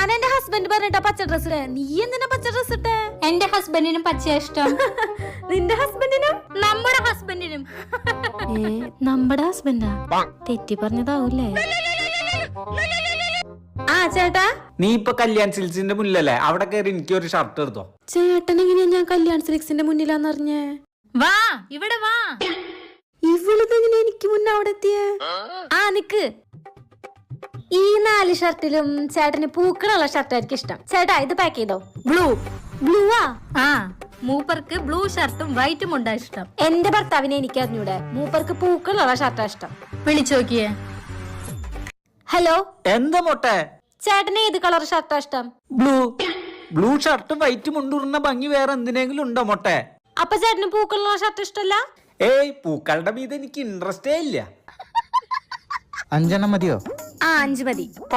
ഞാൻ എന്റെ ഹസ്ബൻഡ് പറഞ്ഞിട്ടാ പച്ച ഡ്രസ് ഇടേ. നീ എന്തിനാ പച്ച ഡ്രസ് ഇട്ടേ? എന്റെ ഹസ്ബൻഡിനും പച്ചയാ ഇഷ്ടം. നിന്റെ ഹസ്ബൻഡിനും? നമ്മുടെ ഹസ്ബൻഡിനും. നമ്മുടെ ഹസ്ബൻഡാ? തെറ്റി പറഞ്ഞതാവൂലേ? ആ ചേട്ടാ, നീ ഇപ്പൊ കല്യാൺ സിൽസിന്റെ മുന്നിലല്ലേ, അവിടെ കയറി എനിക്ക് ഒരു ഷർട്ട് എടുത്തോ. ചേട്ടൻ എങ്ങനെയാ ഞാൻ കല്യാൺ സിൽക്സിന്റെ മുന്നിലാന്നറിഞ്ഞേ? വാ ഇവിടെ വാ. ഇവളിതെങ്ങനെ എനിക്ക് മുന്നേ അവിടെ എത്തിയേ? ആ നിക്ക്, ഈ 4 ഷർട്ടിലും ചേട്ടന് പൂക്കളുള്ള ഷർട്ടായിരിക്കും ഇഷ്ടം. ചേട്ടാ ഇത് പാക്ക് ചെയ്തോ. ബ്ലൂവാ? ആ, മൂപ്പർക്ക് ബ്ലൂ ഷർട്ടും വൈറ്റും ഉണ്ടാ ഇഷ്ടം. എന്റെ ഭർത്താവിനെ എനിക്ക് അറിഞ്ഞൂടെ, മൂപ്പർക്ക് പൂക്കളുള്ള ഷർട്ടാ ഇഷ്ടം. വിളിച്ചോക്കിയേ. ഹലോ, എന്താ മൊട്ടെ? ചേട്ടന് ഏത് കളർ ഷർട്ടാ ഇഷ്ടം? ബ്ലൂ ഷർട്ടും വൈറ്റും മുണ്ടുറുന്ന ഭംഗി വേറെ എന്തിനെങ്കിലും ഉണ്ടോ മൊട്ടെ? അപ്പൊ ചേട്ടന് പൂക്കളുള്ള ഷർട്ട് ഇഷ്ടല്ല? ഏയ്, പൂക്കളുടെ മീതെ എനിക്ക് ഇൻട്രസ്റ്റേ ഇല്ല. 5 എണ്ണം മതിയോ? ആ 5 മതി.